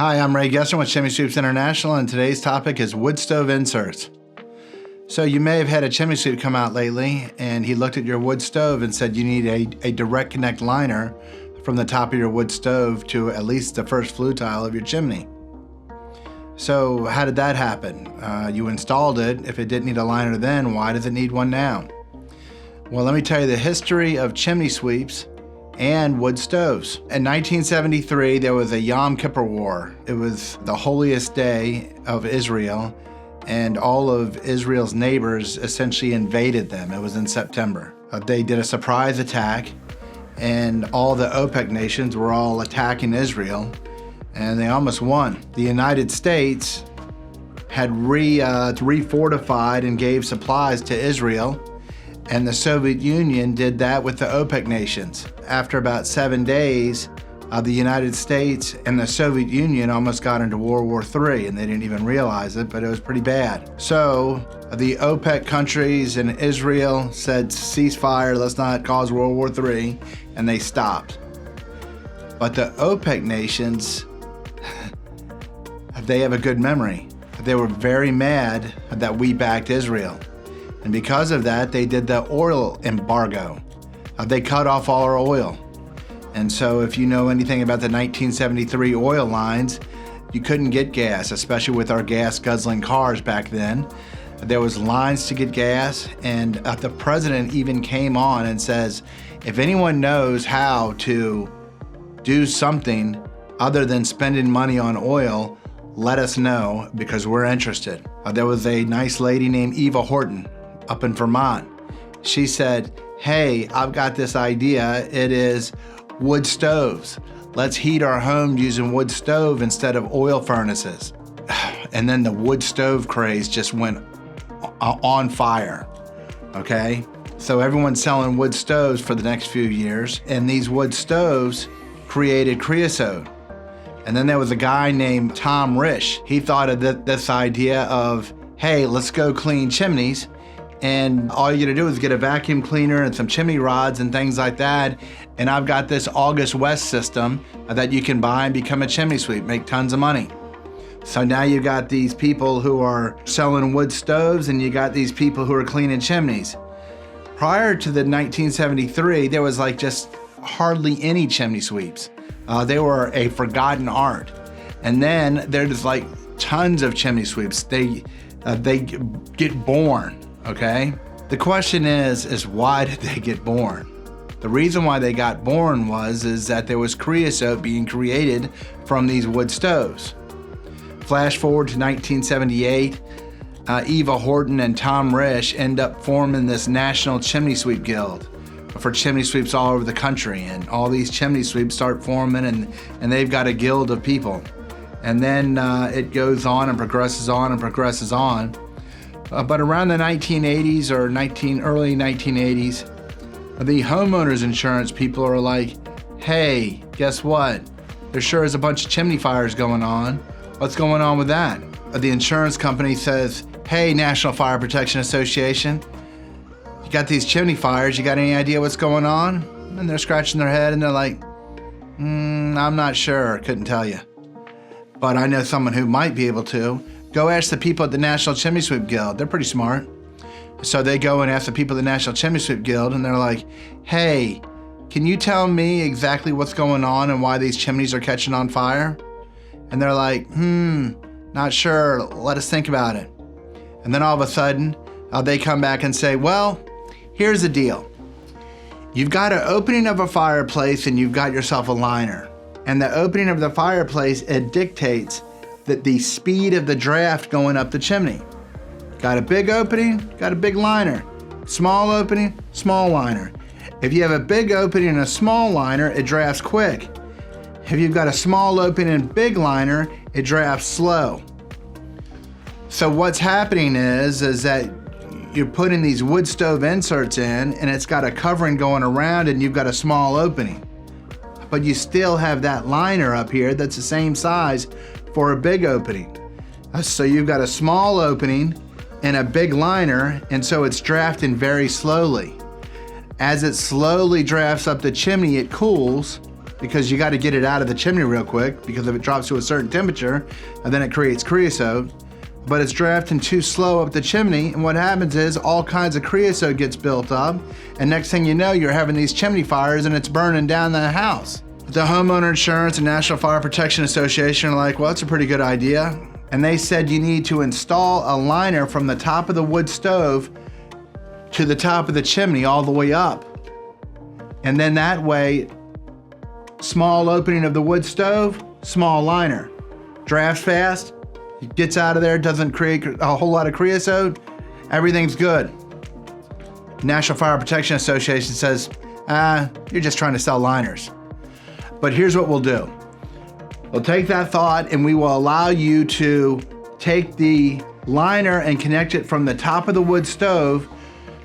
Hi, I'm Ray Gesser with Chimney Sweeps International, and today's topic is wood stove inserts. So you may have had a chimney sweep come out lately, and he looked at your wood stove and said you need a direct connect liner from the top of your wood stove to at least the first flue tile of your chimney. So how did that happen? You installed it. If it didn't need a liner then, why does it need one now? Well, let me tell you the history of chimney sweeps and wood stoves. In 1973, there was a Yom Kippur War. It was the holiest day of Israel, and all of Israel's neighbors essentially invaded them. It was in September. They did a surprise attack, and all the OPEC nations were all attacking Israel, and they almost won. The United States had refortified and gave supplies to Israel, and the Soviet Union did that with the OPEC nations. After about 7 days, the United States and the Soviet Union almost got into World War III, and they didn't even realize it, but it was pretty bad. So the OPEC countries and Israel said, ceasefire, let's not cause World War III, and they stopped. But the OPEC nations, they have a good memory. They were very mad that we backed Israel. And because of that, they did the oil embargo. They cut off all our oil. And so if you know anything about the 1973 oil lines, you couldn't get gas, especially with our gas guzzling cars back then. There was lines to get gas, and the president even came on and says, if anyone knows how to do something other than spending money on oil, let us know because we're interested. There was a nice lady named Eva Horton up in Vermont. She said, hey, I've got this idea. It is wood stoves. Let's heat our home using wood stove instead of oil furnaces. And then the wood stove craze just went on fire, okay? So everyone's selling wood stoves for the next few years, and these wood stoves created creosote. And then there was a guy named Tom Risch. He thought of this idea of, hey, let's go clean chimneys. And all you gotta do is get a vacuum cleaner and some chimney rods and things like that. And I've got this August West system that you can buy and become a chimney sweep, make tons of money. So now you got these people who are selling wood stoves, and you got these people who are cleaning chimneys. Prior to the 1973, there was like just hardly any chimney sweeps. They were a forgotten art. And then there's like tons of chimney sweeps. They get born. Okay? The question is why did they get born? The reason why they got born is that there was creosote being created from these wood stoves. Flash forward to 1978, Eva Horton and Tom Risch end up forming this National Chimney Sweep Guild for chimney sweeps all over the country, and all these chimney sweeps start forming, and they've got a guild of people. And then it goes on and progresses on and progresses on. But around the 1980s or early 1980s, the homeowners insurance people are like, hey, guess what? There sure is a bunch of chimney fires going on. What's going on with that? The insurance company says, hey, National Fire Protection Association, you got these chimney fires, you got any idea what's going on? And they're scratching their head and they're like, I'm not sure, couldn't tell you. But I know someone who might be able to. Go ask the people at the National Chimney Sweep Guild. They're pretty smart. So they go and ask the people at the National Chimney Sweep Guild, and they're like, hey, can you tell me exactly what's going on and why these chimneys are catching on fire? And they're like, not sure. Let us think about it. And then all of a sudden, they come back and say, well, here's the deal. You've got an opening of a fireplace and you've got yourself a liner. And the opening of the fireplace, it dictates that the speed of the draft going up the chimney. Got a big opening, got a big liner. Small opening, small liner. If you have a big opening and a small liner, it drafts quick. If you've got a small opening and big liner, it drafts slow. So what's happening is that you're putting these wood stove inserts in, and it's got a covering going around, and you've got a small opening. But you still have that liner up here that's the same size for a big opening. So you've got a small opening and a big liner, and so it's drafting very slowly. As it slowly drafts up the chimney, it cools, because you got to get it out of the chimney real quick, because if it drops to a certain temperature, and then it creates creosote. But it's drafting too slow up the chimney, and what happens is all kinds of creosote gets built up, and next thing you know, you're having these chimney fires and it's burning down the house. The Homeowner Insurance and National Fire Protection Association are like, well, that's a pretty good idea. And they said you need to install a liner from the top of the wood stove to the top of the chimney all the way up. And then that way, small opening of the wood stove, small liner. Drafts fast, it gets out of there, doesn't create a whole lot of creosote, everything's good. National Fire Protection Association says, you're just trying to sell liners. But here's what we'll do. We'll take that thought and we will allow you to take the liner and connect it from the top of the wood stove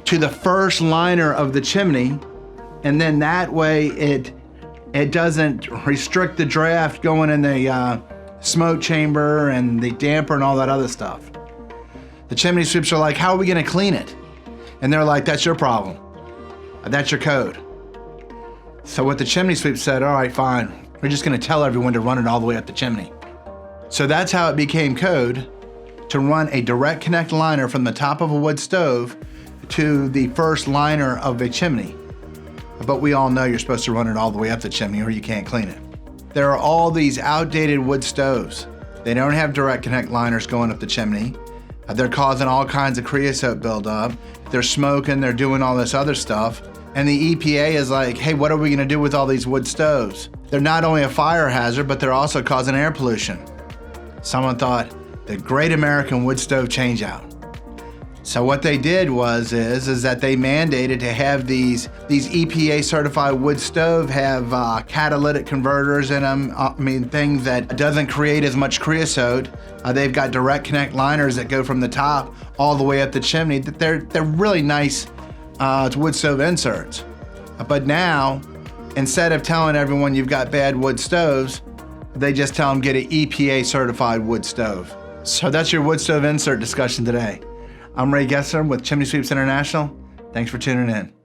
to the first liner of the chimney. And then that way it doesn't restrict the draft going in the smoke chamber and the damper and all that other stuff. The chimney sweeps are like, how are we gonna clean it? And they're like, that's your problem. That's your code. So what the chimney sweep said, all right, fine. We're just gonna tell everyone to run it all the way up the chimney. So that's how it became code to run a direct connect liner from the top of a wood stove to the first liner of a chimney. But we all know you're supposed to run it all the way up the chimney or you can't clean it. There are all these outdated wood stoves. They don't have direct connect liners going up the chimney. They're causing all kinds of creosote buildup. They're smoking, they're doing all this other stuff. And the EPA is like, hey, what are we gonna do with all these wood stoves? They're not only a fire hazard, but they're also causing air pollution. Someone thought, the Great American Wood Stove Changeout. So what they did is that they mandated to have these EPA certified wood stove have catalytic converters in them. Things that doesn't create as much creosote. They've got direct connect liners that go from the top all the way up the chimney. They're really nice wood stove inserts. But now, instead of telling everyone you've got bad wood stoves, they just tell them get an EPA certified wood stove. So that's your wood stove insert discussion today. I'm Ray Gessler with Chimney Sweeps International. Thanks for tuning in.